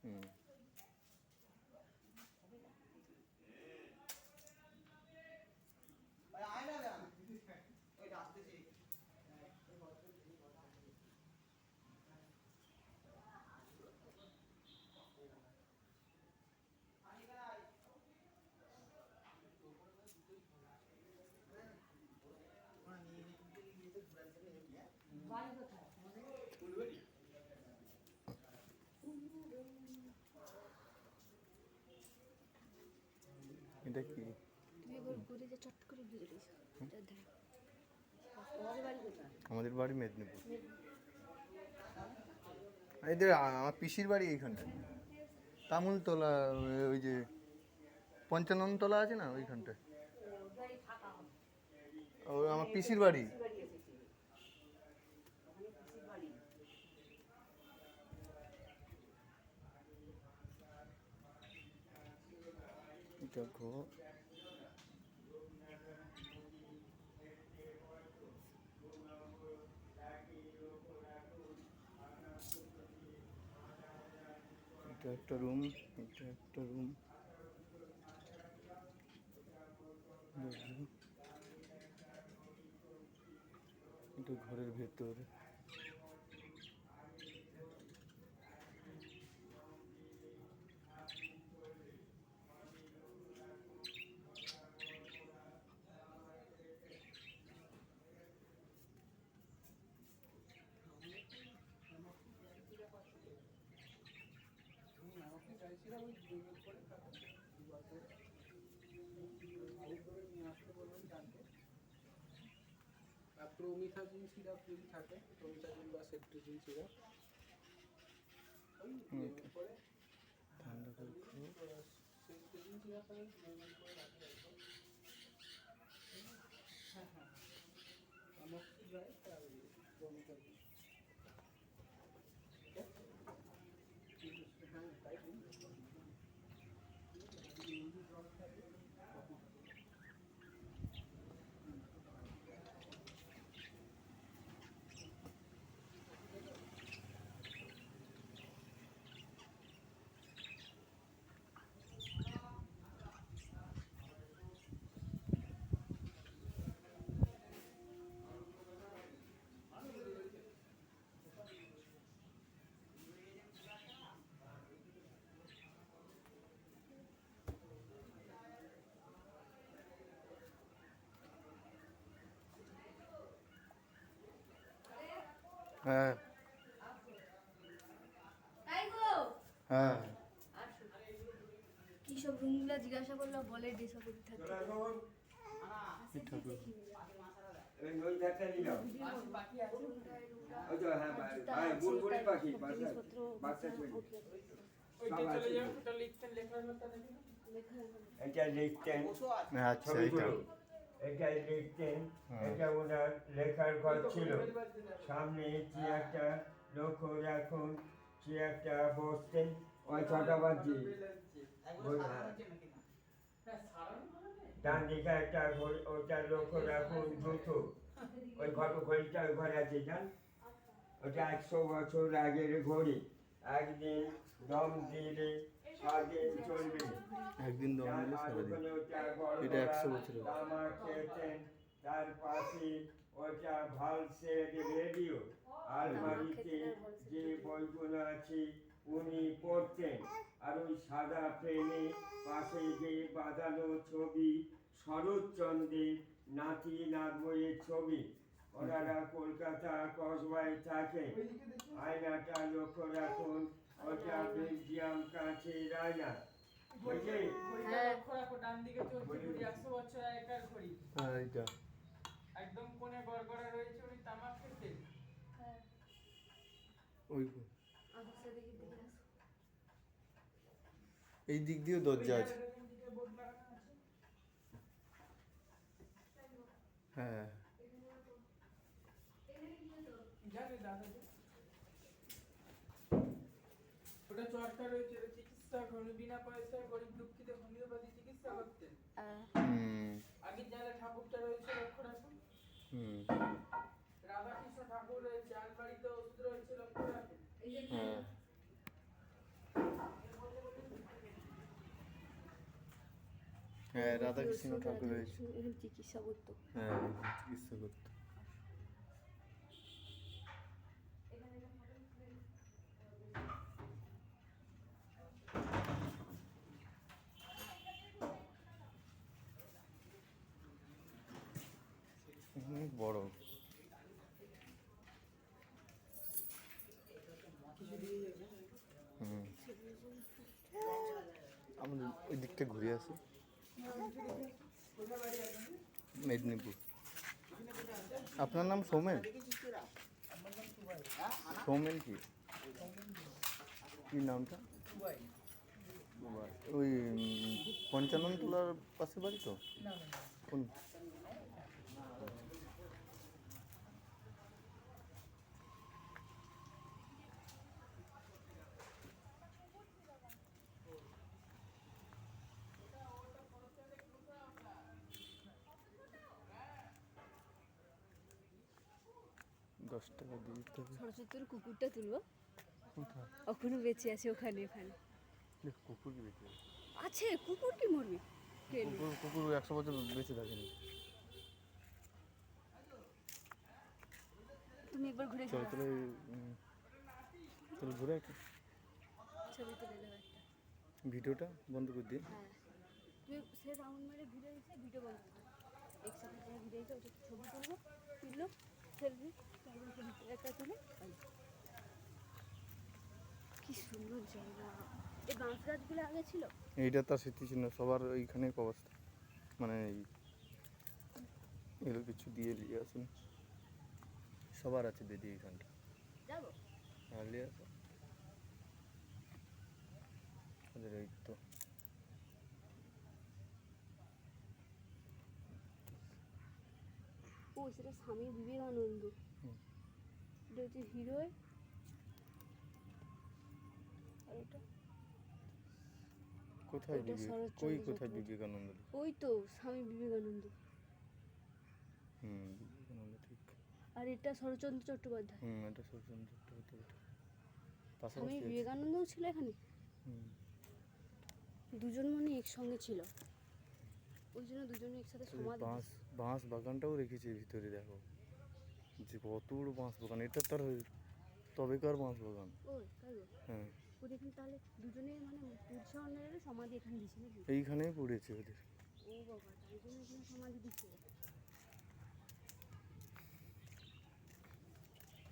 হুম। এটা কি? তুই এবার ঘুরে যে চট করে দিয়ে দিস এটা দেখ। তোমাদের বাড়ি কোথায়? আমাদের বাড়ি মেদিনীপুর। এদের আমার পিসির বাড়ি এইখানটায়, তামুলতলা, ওই যে পঞ্চাননতলা আছে না ওইখানটায়। ও আমার পিসির বাড়ি। দেখো এটা একটা রুম, এটা একটা রুম। এটা ঘরের ভেতর। প্রোমিথাজিন সিরাপ যদি থাকে, প্রোমিথাজিন বা সেট্রিজিন সিরাপ ওই করে ঠান্ডা করে সেট্রিজিন সিরাপ আমি করে রাখি। হ্যাঁ হ্যাঁ, আমার ড্রাই আর প্রোমিথাজিন। হ্যাঁ তাই ড্রপ থাকে। হ্যাঁ হ্যাঁ। কি সব রুমগুলো জিজ্ঞাসা করলো, বলে ডিসঅ্যাবিলিটি থাকে। এটা লিখতেন, আচ্ছা এটা এটা লিখতেন, এটা ওনার লেখার ঘর ছিল। সামনে যে একটা লক্ষ্য রাখুন, যে একটা বসতেন, ওই ছটা বাজছে। ডান দিকে একটা ঘড়ি, ওটা লক্ষ্য রাখুন দ্রুত। ওই ঘড়িটা ওই ঘরে আছে, জান, ওটা 100 বছর আগের ঘড়ি। একদিন দম দিলে 7 দিন চলবে। একদিন দম দিলে সারাদিন। এটা 100 বছর আগে। তামা খেয়েছেন। তার পাশে ওটা ভালসের রেডিও। আলমারিতে যে বইগুলো আছে উনি পড়তেন। আর ওই সাদা ফ্রেমে পাশে যে বাঁধানো ছবি, শরৎচন্দ্রের নাতি নাতবইয়ের ছবি। ওনারা কলকাতা কসবায় থাকে। আয়নাটা লক্ষ্য রাখুন, ওটা বেলজিয়াম কাঁচের আয়না। বুঝলি? ডান দিকে চলছে ঘড়ি, 100 বছর আগেকার ঘড়ি। হ্যাঁ এটা একদম কোণে গড়গড়া রয়েছে, উনি তামাক খেতেন। ওই আচ্ছা দেখি দেখে আসো। এই দিক দিয়েও দরজা আছে। হ্যাঁ ওটা চরকা রয়েছে, চিকিৎসা বিনা পয়সায় গরিব দুঃখীদের হোমিওপ্যাথি চিকিৎসা করতেন। আগে যারা ঠাকুরটা রয়েছে লক্ষ্য রাখুন। রাধাকৃষ্ণ ঠাকুর রয়েছে, আলমারিতে ওষুধ রয়েছে লক্ষ্য রাখুন। হ্যাঁ। হ্যাঁ রাধাকৃষ্ণ ঠাকুর রয়েছে। এখানে চিকিৎসা করতো। হ্যাঁ চিকিৎসা করতো। অনেক বড়। হুম আমাদের ওই দিকটা ঘুরে আসি। মেদিনীপুর। আপনার নাম সৌমেন? সৌমেন কি কি নামটা? ওই 55 তলার পাশে বাড়ি তো? কোন? 10 টাকা দিয়ে দিতে হবে। সরস্বতীর কুকুরটা তুলবো, কোথায়? এখনো বেঁচে আছে ওখানে। এখানে দেখ কুকুর কি বেঁচে আছে? আছে, কুকুর কি মরবে? ট্রেনে কুকুর কুকুর 100 বছর বেঁচে থাকেনি। তুমি একবার ঘুরে চলো যাও, চলো চলো ঘুরে একটা ছবি তুলে দেবো একটা। ভিডিওটা বন্ধ করে দিই। হ্যাঁ, তুমি সে রাউন্ড মেরে ঘুরে এসে ভিডিও বন্ধ করো। একসাথে যে ঘুরে এসে ওটা ছবি তুলবো, তুললো সেলফি, তারপরে ছবি একটা তুলে বাড়ি। কি সুন্দর জায়গা। এই বাঁশ গাছগুলো আগে ছিল। এইটা তার স্মৃতিচিহ্ন, সবার এইখানে অবস্থা মানে এগুলো কিছু দিয়ে নিয়ে আসুন, সবার আছে দিদি এইখানটা। যাবো নিয়ে আসো ওদের এই তো। ও সেটা স্বামী বিবেকানন্দ, হুম। এটা হচ্ছে হিরোয়। আর এটা কোথায় ওইটা শরৎচন্দ্র কই কোথায় চট্টোপাধ্যায়। বিবেকানন্দ? ওই তো স্বামী বিবেকানন্দ। বিবেকানন্দ ঠিক। আর এটা শরৎচন্দ্র চট্টোপাধ্যায়। এটা শরৎচন্দ্র চট্টোপাধ্যায়। স্বামী পাশাপাশি আছে। বিবেকানন্দও ছিল এখানে। হুম। দুজন মানে একসঙ্গে ছিল, ওই জন্য দুজনে একসাথে এই সমাধি বাঁশ বাঁশ বাগানটাও রেখেছে ভিতরে, দেখো যে কত বড় বাঁশ বাগান। এটা তার তবেকার বাঁশ বাগান। ওই তাই গো। হ্যাঁ ওদের এখানে তাহলে দুজনে মানে পুরুষা অন্যের সমাধি এখানে দিছে নাকি? এইখানেই পড়েছে ওদের। ও বাবা, তাই জন্য এখানে সমাধি দিচ্ছে।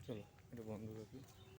চলো এটা বন্ধ রাখি।